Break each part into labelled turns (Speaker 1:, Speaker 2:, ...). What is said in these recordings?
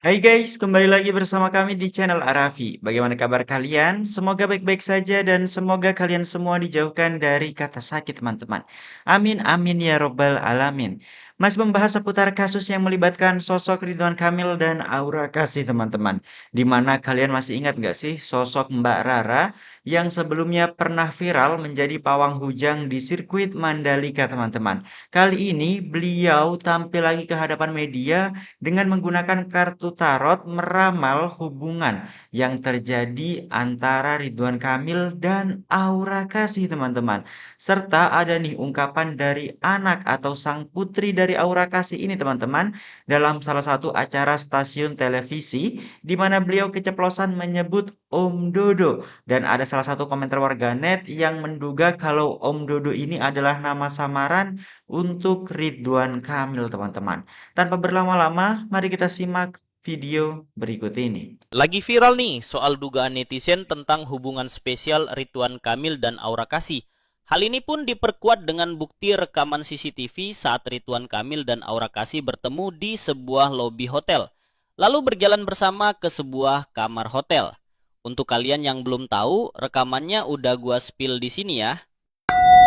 Speaker 1: Hai guys, kembali lagi bersama kami di channel Arafi. Bagaimana kabar kalian? Semoga baik-baik saja dan semoga kalian semua dijauhkan dari kata sakit teman-teman. Amin amin ya robbal alamin. Masih membahas seputar kasus yang melibatkan sosok Ridwan Kamil dan Aura Kasih teman-teman. Dimana kalian masih ingat nggak sih sosok Mbak Rara yang sebelumnya pernah viral menjadi pawang hujang di sirkuit Mandalika teman-teman. Kali ini beliau tampil lagi ke hadapan media dengan menggunakan kartu tarot meramal hubungan yang terjadi antara Ridwan Kamil dan Aura Kasih teman-teman. Serta ada nih ungkapan dari anak atau sang putri dari Aura Kasih ini teman-teman dalam salah satu acara stasiun televisi di mana beliau keceplosan menyebut Om Dodo dan ada salah satu komentar warganet yang menduga kalau Om Dodo ini adalah nama samaran untuk Ridwan Kamil teman-teman. Tanpa berlama-lama, mari kita simak video berikut ini.
Speaker 2: Lagi viral nih soal dugaan netizen tentang hubungan spesial Ridwan Kamil dan Aura Kasih. Hal ini pun diperkuat dengan bukti rekaman CCTV saat Ridwan Kamil dan Aura Kasih bertemu di sebuah lobi hotel, lalu berjalan bersama ke sebuah kamar hotel. Untuk kalian yang belum tahu, rekamannya udah gua spill di sini ya.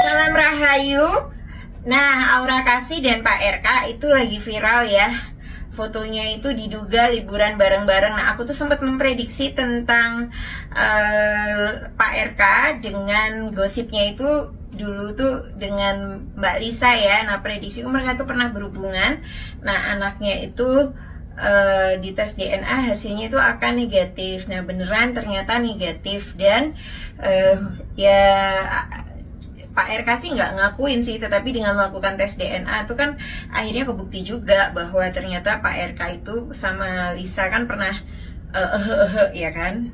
Speaker 3: Salam Rahayu. Nah, Aura Kasih dan Pak RK itu lagi viral ya. Fotonya itu diduga liburan bareng-bareng. Nah, aku tuh sempat memprediksi tentang Pak RK dengan gosipnya itu dulu tuh dengan Mbak Lisa ya. Nah, prediksiku mereka tuh pernah berhubungan. Nah, anaknya itu di tes DNA hasilnya itu akan negatif. Nah, beneran ternyata negatif dan ya Pak RK sih nggak ngakuin sih, tetapi dengan melakukan tes DNA itu kan akhirnya kebukti juga bahwa ternyata Pak RK itu sama Lisa kan pernah ya kan,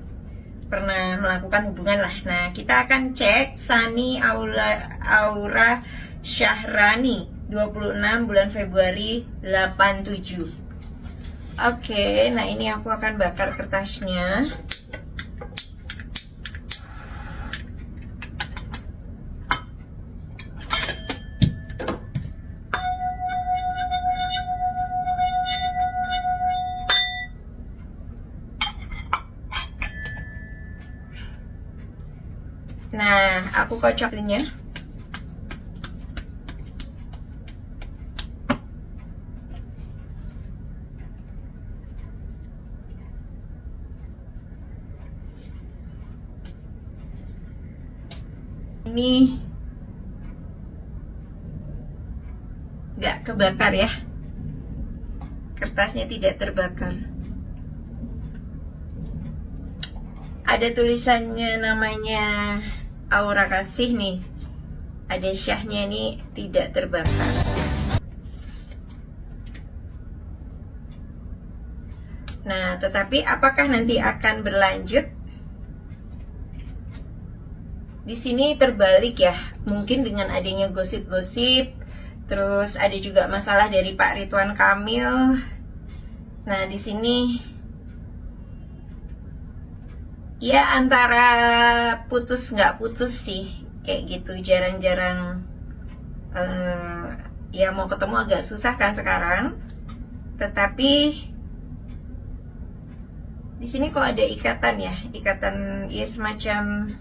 Speaker 3: pernah melakukan hubungan lah. Nah, kita akan cek Sani Aura Syahrani 26 bulan Februari 87. Oke, nah ini aku akan bakar kertasnya. Nah, aku kocokinnya. Ini nggak kebakar ya. Kertasnya tidak terbakar. Ada tulisannya namanya Aura Kasih nih. Ada syahnya nih tidak terbakar. Nah, tetapi apakah nanti akan berlanjut? Di sini terbalik ya. Mungkin dengan adanya gosip-gosip, terus ada juga masalah dari Pak Ridwan Kamil. Nah, di sini ya antara putus nggak putus sih, kayak gitu. Jarang-jarang ya mau ketemu agak susah kan sekarang. Tetapi di sini kok ada ikatan ya, ikatan ya semacam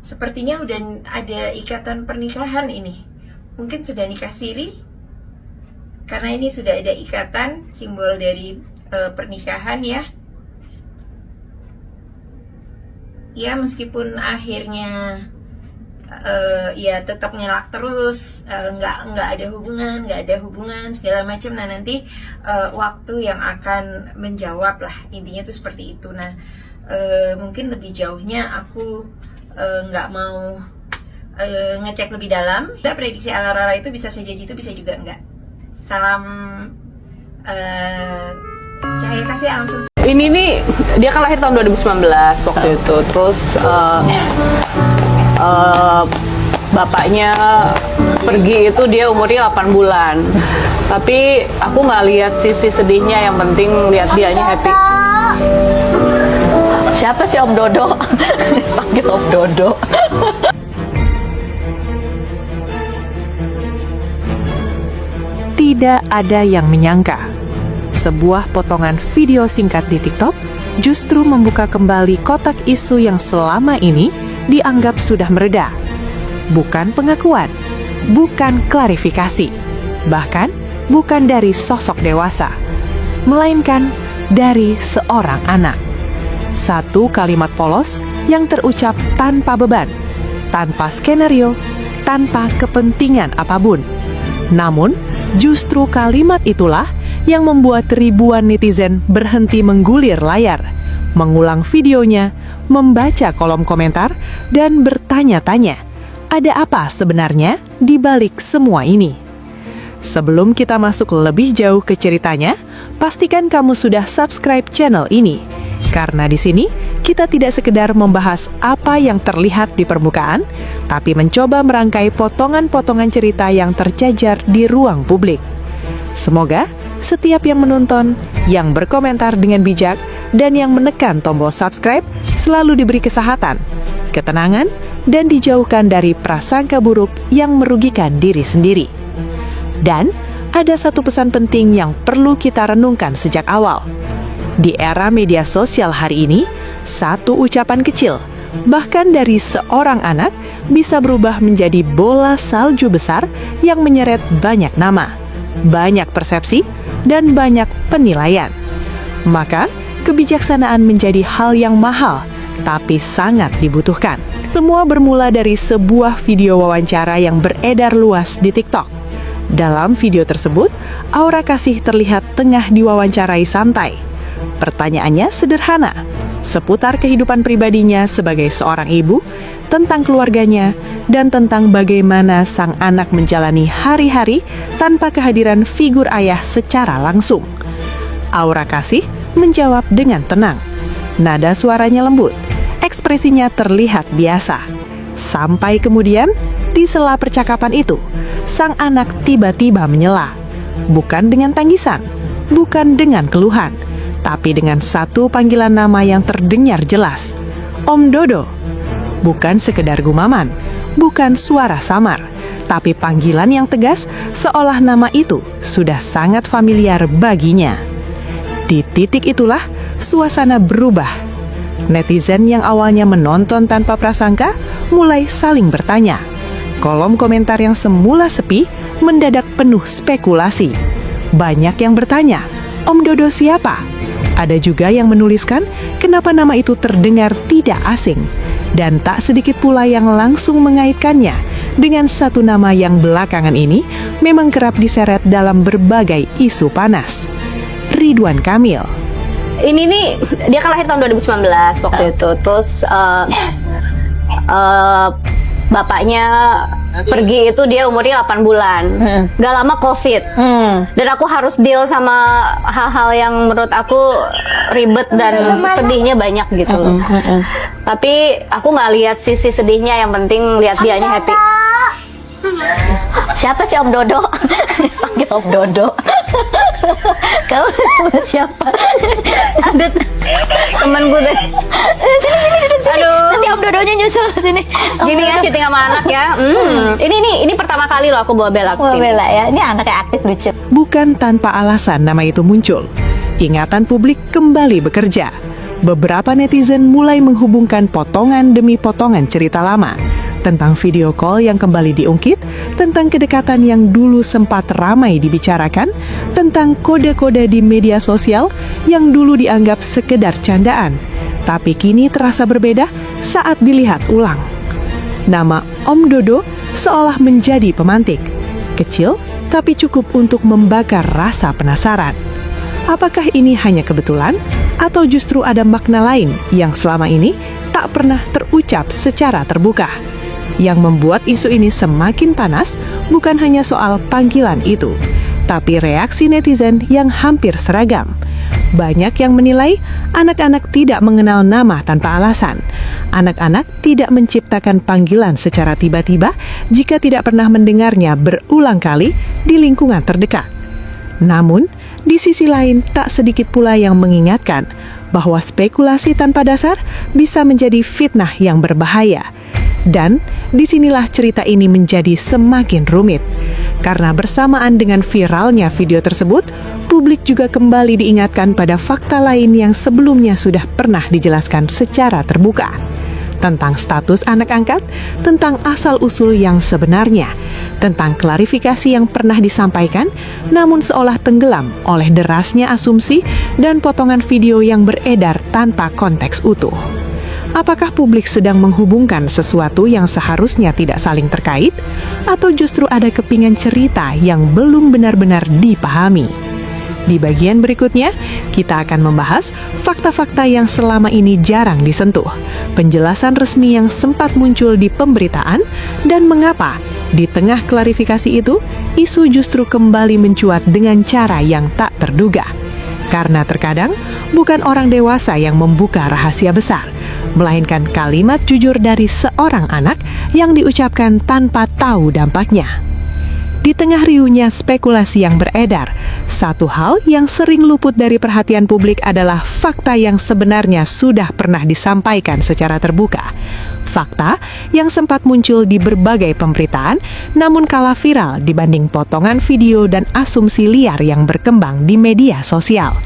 Speaker 3: sepertinya udah ada ikatan pernikahan ini. Mungkin sudah nikah siri. Karena ini sudah ada ikatan, simbol dari pernikahan ya. Ya meskipun akhirnya ya tetap ngelak terus, nggak ada hubungan segala macam. Nah nanti waktu yang akan menjawab lah, intinya tuh seperti itu. Nah mungkin lebih jauhnya aku nggak mau ngecek lebih dalam. Prediksi ala Rara itu bisa saja gitu, bisa juga enggak. Salam Cahaya Kasih Alam Semesta.
Speaker 4: Ini nih dia kan lahir tahun 2019 waktu itu. Terus bapaknya pergi itu dia umurnya 8 bulan. Tapi aku nggak lihat sisi sedihnya, yang penting lihat dianya happy. Siapa sih Om Dodo? Panggil Om Dodo.
Speaker 5: Tidak ada yang menyangka, sebuah potongan video singkat di TikTok justru membuka kembali kotak isu yang selama ini dianggap sudah mereda. Bukan pengakuan, bukan klarifikasi, bahkan bukan dari sosok dewasa, melainkan dari seorang anak. Satu kalimat polos yang terucap tanpa beban, tanpa skenario, tanpa kepentingan apapun. Namun, justru kalimat itulah yang membuat ribuan netizen berhenti menggulir layar, mengulang videonya, membaca kolom komentar, dan bertanya-tanya, ada apa sebenarnya di balik semua ini? Sebelum kita masuk lebih jauh ke ceritanya, pastikan kamu sudah subscribe channel ini. Karena di sini, kita tidak sekedar membahas apa yang terlihat di permukaan, tapi mencoba merangkai potongan-potongan cerita yang tercejar di ruang publik. Semoga setiap yang menonton, yang berkomentar dengan bijak, dan yang menekan tombol subscribe selalu diberi kesehatan, ketenangan, dan dijauhkan dari prasangka buruk yang merugikan diri sendiri. Dan ada satu pesan penting yang perlu kita renungkan sejak awal. Di era media sosial hari ini, satu ucapan kecil, bahkan dari seorang anak, bisa berubah menjadi bola salju besar yang menyeret banyak nama, banyak persepsi, dan banyak penilaian. Maka, kebijaksanaan menjadi hal yang mahal, tapi sangat dibutuhkan. Semua bermula dari sebuah video wawancara yang beredar luas di TikTok. Dalam video tersebut, Aura Kasih terlihat tengah diwawancarai santai. Pertanyaannya sederhana, seputar kehidupan pribadinya sebagai seorang ibu, tentang keluarganya, dan tentang bagaimana sang anak menjalani hari-hari tanpa kehadiran figur ayah secara langsung. Aura Kasih menjawab dengan tenang. Nada suaranya lembut, ekspresinya terlihat biasa. Sampai kemudian, di sela percakapan itu, sang anak tiba-tiba menyela. Bukan dengan tangisan, bukan dengan keluhan, tapi dengan satu panggilan nama yang terdengar jelas. Om Dodo. Bukan sekedar gumaman, bukan suara samar, tapi panggilan yang tegas seolah nama itu sudah sangat familiar baginya. Di titik itulah suasana berubah. Netizen yang awalnya menonton tanpa prasangka mulai saling bertanya. Kolom komentar yang semula sepi mendadak penuh spekulasi. Banyak yang bertanya, Om Dodo siapa? Ada juga yang menuliskan kenapa nama itu terdengar tidak asing. Dan tak sedikit pula yang langsung mengaitkannya dengan satu nama yang belakangan ini memang kerap diseret dalam berbagai isu panas. Ridwan Kamil.
Speaker 4: Ini nih, dia kan lahir tahun 2019 waktu itu. Terus bapaknya pergi itu dia umurnya 8 bulan. Gak lama COVID. Dan aku harus deal sama hal-hal yang menurut aku ribet dan sedihnya banyak gitu loh. Tapi aku nggak lihat sisi sedihnya, yang penting lihat dianya happy. Siapa sih Om Dodo? Panggil Om Dodo. Kamu sama siapa? Ada teman gue deh. Sini duduk sini. Aduh. Nanti Om Dodonya nyusul sini. Gini ya syuting sama anak ya. Ini pertama kali loh aku bawa Bella ke sini. Bawa Bella ya. Ini anaknya aktif lucu.
Speaker 5: Bukan tanpa alasan nama itu muncul. Ingatan publik kembali bekerja. Beberapa netizen mulai menghubungkan potongan demi potongan cerita lama tentang video call yang kembali diungkit, tentang kedekatan yang dulu sempat ramai dibicarakan, tentang kode-kode di media sosial yang dulu dianggap sekedar candaan, tapi kini terasa berbeda saat dilihat ulang. Nama Om Dodo seolah menjadi pemantik, kecil tapi cukup untuk membakar rasa penasaran. Apakah ini hanya kebetulan, atau justru ada makna lain yang selama ini tak pernah terucap secara terbuka? Yang membuat isu ini semakin panas bukan hanya soal panggilan itu, tapi reaksi netizen yang hampir seragam. Banyak yang menilai anak-anak tidak mengenal nama tanpa alasan. Anak-anak tidak menciptakan panggilan secara tiba-tiba jika tidak pernah mendengarnya berulang kali di lingkungan terdekat. Namun, di sisi lain tak sedikit pula yang mengingatkan bahwa spekulasi tanpa dasar bisa menjadi fitnah yang berbahaya. Dan disinilah cerita ini menjadi semakin rumit. Karena bersamaan dengan viralnya video tersebut, publik juga kembali diingatkan pada fakta lain yang sebelumnya sudah pernah dijelaskan secara terbuka. Tentang status anak angkat, tentang asal-usul yang sebenarnya, tentang klarifikasi yang pernah disampaikan, namun seolah tenggelam oleh derasnya asumsi dan potongan video yang beredar tanpa konteks utuh. Apakah publik sedang menghubungkan sesuatu yang seharusnya tidak saling terkait, atau justru ada kepingan cerita yang belum benar-benar dipahami? Di bagian berikutnya, kita akan membahas fakta-fakta yang selama ini jarang disentuh, penjelasan resmi yang sempat muncul di pemberitaan, dan mengapa di tengah klarifikasi itu, isu justru kembali mencuat dengan cara yang tak terduga. Karena terkadang bukan orang dewasa yang membuka rahasia besar, melainkan kalimat jujur dari seorang anak yang diucapkan tanpa tahu dampaknya. Di tengah riuhnya spekulasi yang beredar, satu hal yang sering luput dari perhatian publik adalah fakta yang sebenarnya sudah pernah disampaikan secara terbuka. Fakta yang sempat muncul di berbagai pemberitaan, namun kalah viral dibanding potongan video dan asumsi liar yang berkembang di media sosial.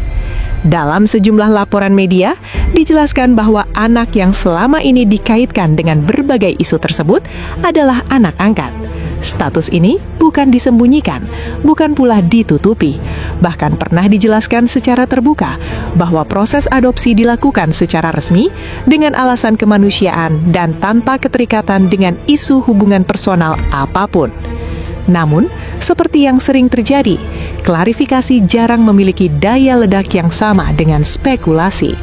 Speaker 5: Dalam sejumlah laporan media, dijelaskan bahwa anak yang selama ini dikaitkan dengan berbagai isu tersebut adalah anak angkat. Status ini bukan disembunyikan, bukan pula ditutupi. Bahkan pernah dijelaskan secara terbuka bahwa proses adopsi dilakukan secara resmi dengan alasan kemanusiaan dan tanpa keterikatan dengan isu hubungan personal apapun. Namun, seperti yang sering terjadi, klarifikasi jarang memiliki daya ledak yang sama dengan spekulasi.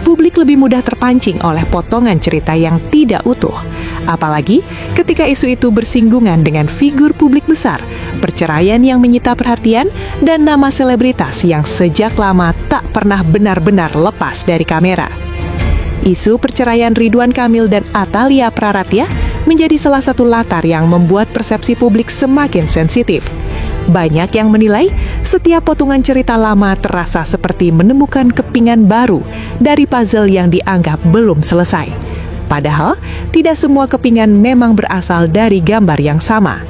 Speaker 5: Publik lebih mudah terpancing oleh potongan cerita yang tidak utuh. Apalagi ketika isu itu bersinggungan dengan figur publik besar, perceraian yang menyita perhatian, dan nama selebritas yang sejak lama tak pernah benar-benar lepas dari kamera. Isu perceraian Ridwan Kamil dan Atalia Praratia menjadi salah satu latar yang membuat persepsi publik semakin sensitif. Banyak yang menilai setiap potongan cerita lama terasa seperti menemukan kepingan baru dari puzzle yang dianggap belum selesai. Padahal, tidak semua kepingan memang berasal dari gambar yang sama.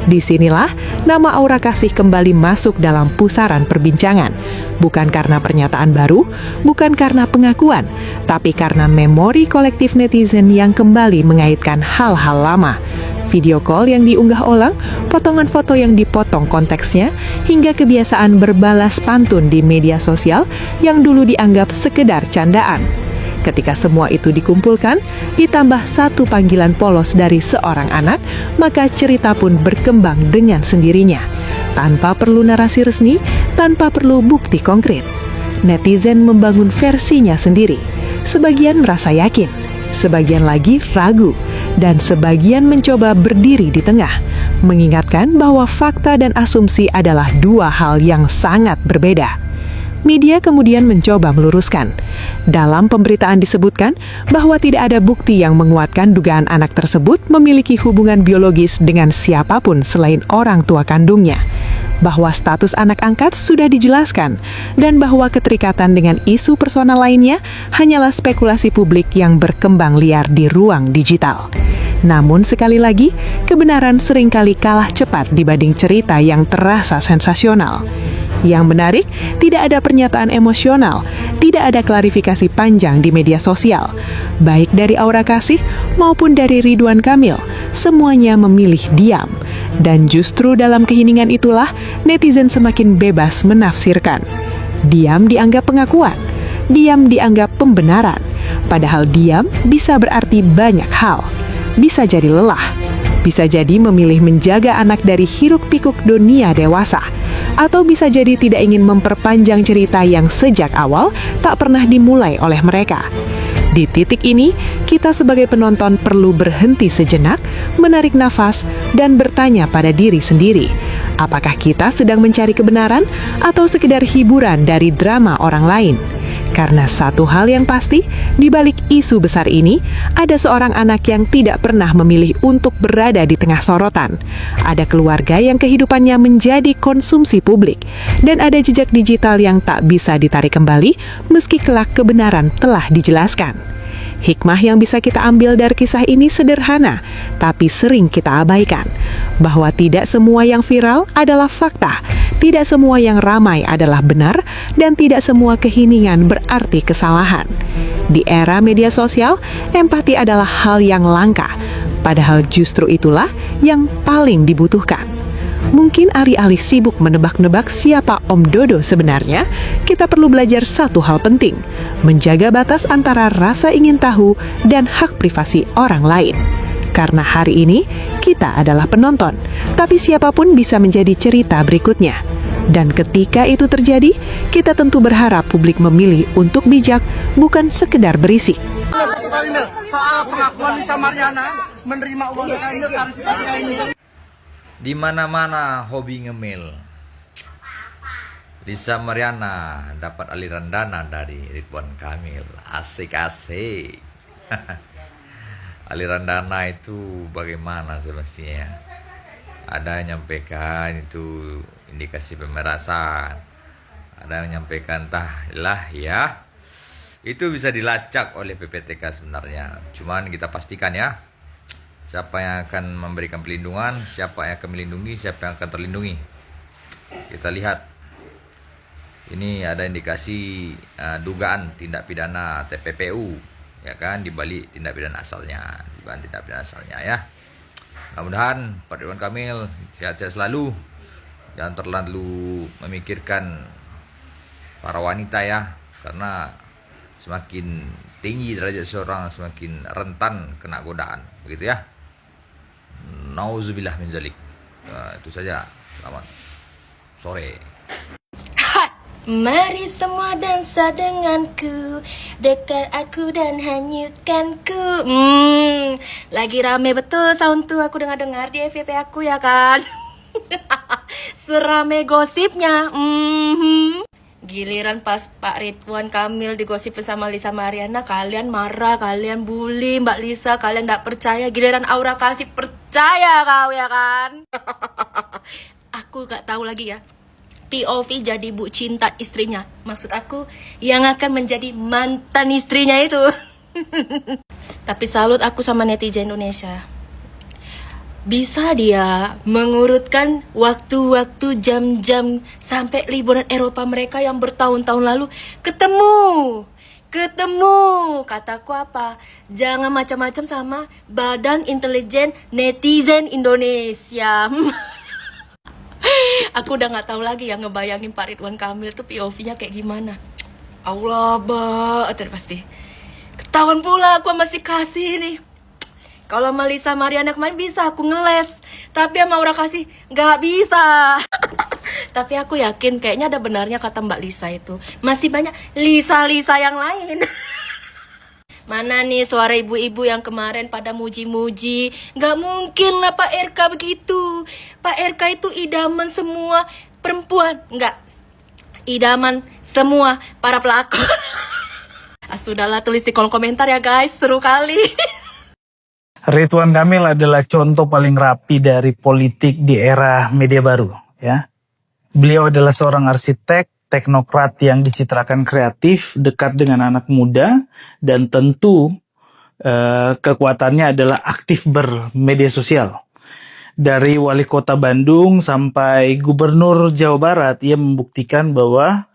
Speaker 5: Disinilah nama Aura Kasih kembali masuk dalam pusaran perbincangan. Bukan karena pernyataan baru, bukan karena pengakuan, tapi karena memori kolektif netizen yang kembali mengaitkan hal-hal lama. Video call yang diunggah ulang, potongan foto yang dipotong konteksnya, hingga kebiasaan berbalas pantun di media sosial yang dulu dianggap sekedar candaan. Ketika semua itu dikumpulkan, ditambah satu panggilan polos dari seorang anak, maka cerita pun berkembang dengan sendirinya. Tanpa perlu narasi resmi, tanpa perlu bukti konkret. Netizen membangun versinya sendiri. Sebagian merasa yakin, sebagian lagi ragu, dan sebagian mencoba berdiri di tengah, mengingatkan bahwa fakta dan asumsi adalah dua hal yang sangat berbeda. Media kemudian mencoba meluruskan. Dalam pemberitaan disebutkan bahwa tidak ada bukti yang menguatkan dugaan anak tersebut memiliki hubungan biologis dengan siapapun selain orang tua kandungnya. Bahwa status anak angkat sudah dijelaskan, dan bahwa keterikatan dengan isu personal lainnya hanyalah spekulasi publik yang berkembang liar di ruang digital. Namun sekali lagi, kebenaran seringkali kalah cepat dibanding cerita yang terasa sensasional. Yang menarik, tidak ada pernyataan emosional, tidak ada klarifikasi panjang di media sosial. Baik dari Aura Kasih maupun dari Ridwan Kamil, semuanya memilih diam. Dan justru dalam keheningan itulah, netizen semakin bebas menafsirkan. Diam dianggap pengakuan, diam dianggap pembenaran. Padahal diam bisa berarti banyak hal. Bisa jadi lelah, bisa jadi memilih menjaga anak dari hiruk-pikuk dunia dewasa, atau bisa jadi tidak ingin memperpanjang cerita yang sejak awal tak pernah dimulai oleh mereka. Di titik ini, kita sebagai penonton perlu berhenti sejenak, menarik nafas, dan bertanya pada diri sendiri, apakah kita sedang mencari kebenaran atau sekedar hiburan dari drama orang lain? Karena satu hal yang pasti, di balik isu besar ini, ada seorang anak yang tidak pernah memilih untuk berada di tengah sorotan. Ada keluarga yang kehidupannya menjadi konsumsi publik. Dan ada jejak digital yang tak bisa ditarik kembali, meski kelak kebenaran telah dijelaskan. Hikmah yang bisa kita ambil dari kisah ini sederhana, tapi sering kita abaikan. Bahwa tidak semua yang viral adalah fakta, tidak semua yang ramai adalah benar, dan tidak semua keheningan berarti kesalahan. Di era media sosial, empati adalah hal yang langka, padahal justru itulah yang paling dibutuhkan. Mungkin alih-alih sibuk menebak-nebak siapa Om Dodo sebenarnya, kita perlu belajar satu hal penting, menjaga batas antara rasa ingin tahu dan hak privasi orang lain. Karena hari ini, kita adalah penonton, tapi siapapun bisa menjadi cerita berikutnya. Dan ketika itu terjadi, kita tentu berharap publik memilih untuk bijak, bukan sekedar berisik.
Speaker 6: Soal pengakuan Lisa Mariana menerima uang klarifikasi ini.
Speaker 7: Di mana-mana hobi ngemil. Lisa Mariana dapat aliran dana dari Ridwan Kamil. Asik-asik. Aliran dana itu bagaimana semestinya? Ada yang nyampaikan itu indikasi pemerasan. Ada yang nyampaikan lah ya. Itu bisa dilacak oleh PPTK sebenarnya. Cuman kita pastikan ya, siapa yang akan memberikan perlindungan, siapa yang akan melindungi, siapa yang akan terlindungi. Kita lihat, ini ada indikasi dugaan tindak pidana TPPU, ya kan, di balik tindak pidana asalnya, dugaan tindak pidana asalnya ya. Mudah-mudahan Pak Ridwan Kamil sehat-sehat selalu, jangan terlalu memikirkan para wanita ya, karena semakin tinggi derajat seorang semakin rentan kena godaan, begitu ya. Nauzubillah min zalik. Itu saja. Selamat sore.
Speaker 8: Mari semua dansa denganku, dekat aku dan hanyutkanku. Lagi rame betul sound tuh, aku dengar-dengar di FYP aku ya kan. Serame gosipnya. Giliran pas Pak Ridwan Kamil digosipin sama Lisa Mariana, kalian marah, kalian bully Mbak Lisa, kalian gak percaya. Giliran Aura kasih percaya kau ya kan. Aku gak tahu lagi ya, POV jadi bu cinta istrinya. Maksud aku yang akan menjadi mantan istrinya itu. Tapi salut aku sama netizen Indonesia. Bisa dia mengurutkan waktu-waktu, jam-jam sampai liburan Eropa mereka yang bertahun-tahun lalu. Ketemu. Kataku apa? Jangan macam-macam sama Badan Intelijen Netizen Indonesia. Aku udah gak tahu lagi yang ngebayangin Pak Ridwan Kamil tuh POV-nya kayak gimana. Allah, itu pasti. Ketahuan pula aku masih kasih nih. Kalau sama Lisa Mariana kemarin bisa aku ngeles, tapi sama Aura Kasih nggak bisa. Tapi aku yakin kayaknya ada benarnya kata Mbak Lisa itu. Masih banyak Lisa-Lisa yang lain. Mana nih suara ibu-ibu yang kemarin pada muji-muji. Nggak mungkin lah Pak RK begitu. Pak RK itu idaman semua perempuan. Nggak, idaman semua para pelakon. Sudahlah, tulis di kolom komentar ya guys, seru kali.
Speaker 6: Ridwan Kamil adalah contoh paling rapi dari politik di era media baru, ya. Beliau adalah seorang arsitek, teknokrat yang dicitrakan kreatif, dekat dengan anak muda, dan tentu kekuatannya adalah aktif bermedia sosial. Dari wali kota Bandung sampai gubernur Jawa Barat, ia membuktikan bahwa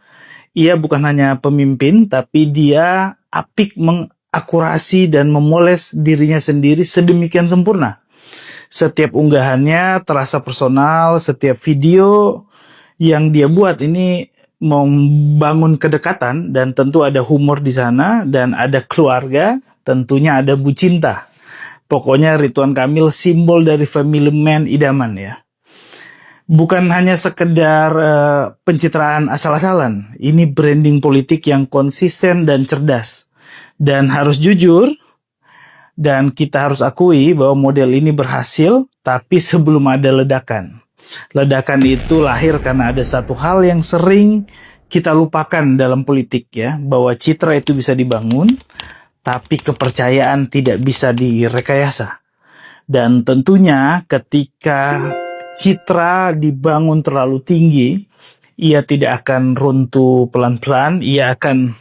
Speaker 6: ia bukan hanya pemimpin, tapi dia apik akurasi dan memoles dirinya sendiri sedemikian sempurna. Setiap unggahannya terasa personal, setiap video yang dia buat ini membangun kedekatan, dan tentu ada humor di sana, dan ada keluarga, tentunya ada bu cinta. Pokoknya Ridwan Kamil simbol dari family man idaman ya. Bukan hanya sekedar pencitraan asal-asalan, ini branding politik yang konsisten dan cerdas. Dan harus jujur, dan kita harus akui bahwa model ini berhasil, tapi sebelum ada ledakan. Ledakan itu lahir karena ada satu hal yang sering kita lupakan dalam politik ya, bahwa citra itu bisa dibangun, tapi kepercayaan tidak bisa direkayasa. Dan tentunya ketika citra dibangun terlalu tinggi, ia tidak akan runtuh pelan-pelan, ia akan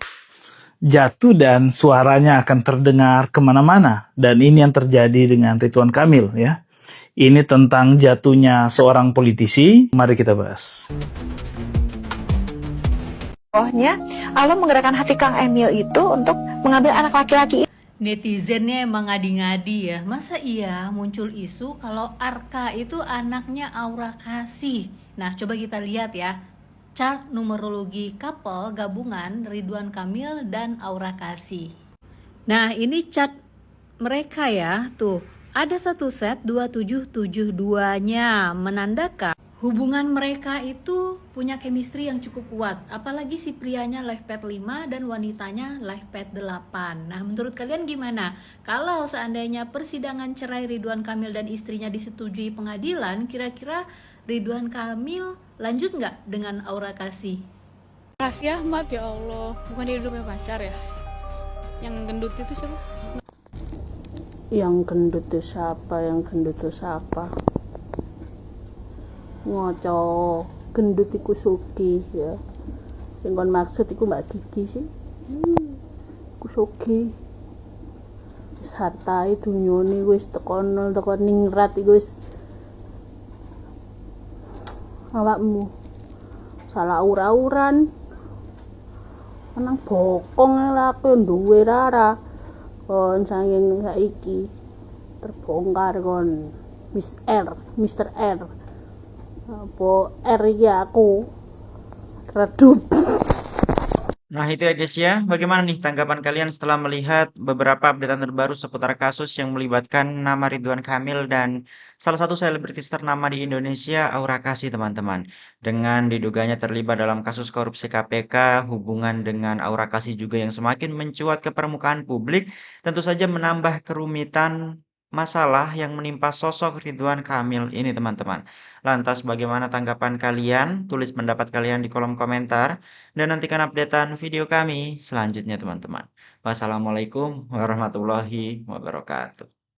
Speaker 6: jatuh dan suaranya akan terdengar kemana-mana. Dan ini yang terjadi dengan Ridwan Kamil ya. Ini tentang jatuhnya seorang politisi. Mari kita bahas.
Speaker 9: Pokoknya Allah menggerakkan hati Kang Emil itu untuk mengambil anak laki-laki.
Speaker 10: Netizennya emang ngadi-ngadi ya. Masa iya muncul isu kalau Arka itu anaknya Aura Kasih. Nah, coba kita lihat ya. Chart numerologi couple gabungan Ridwan Kamil dan Aura Kasih. Nah, ini chart mereka ya. Tuh, ada satu set 2772-nya menandakan hubungan mereka itu punya chemistry yang cukup kuat. Apalagi si prianya life path 5 dan wanitanya life path 8. Nah, menurut kalian gimana? Kalau seandainya persidangan cerai Ridwan Kamil dan istrinya disetujui pengadilan, kira-kira Ridwan Kamil lanjut nggak dengan Aura Kasih?
Speaker 11: Raffi Ahmad, ya Allah, bukan dia punya pacar ya? Yang gendut itu siapa?
Speaker 12: Yang gendut itu siapa? Yang gendut itu siapa? Ngoco gendut iku Sugi ya. Sing kon maksud iku Mbak Gigi sih. Iku Sugi. Wis hartae dunyane wis tekan ningrat iku wis. Awakmu salah ura-uran. Nang bokong lah aku duwe rara. Kon saking saiki terbongkar kon Miss R, Mr. R. Apa R ya aku redup.
Speaker 1: Nah itu ya guys ya, bagaimana nih tanggapan kalian setelah melihat beberapa updatean terbaru seputar kasus yang melibatkan nama Ridwan Kamil dan salah satu selebritis ternama di Indonesia, Aura Kasih teman-teman. Dengan diduganya terlibat dalam kasus korupsi KPK, hubungan dengan Aura Kasih juga yang semakin mencuat ke permukaan publik, tentu saja menambah kerumitan masalah yang menimpa sosok Ridwan Kamil ini teman-teman. Lantas bagaimana tanggapan kalian? Tulis pendapat kalian di kolom komentar. Dan nantikan updatean video kami selanjutnya teman-teman. Wassalamualaikum warahmatullahi wabarakatuh.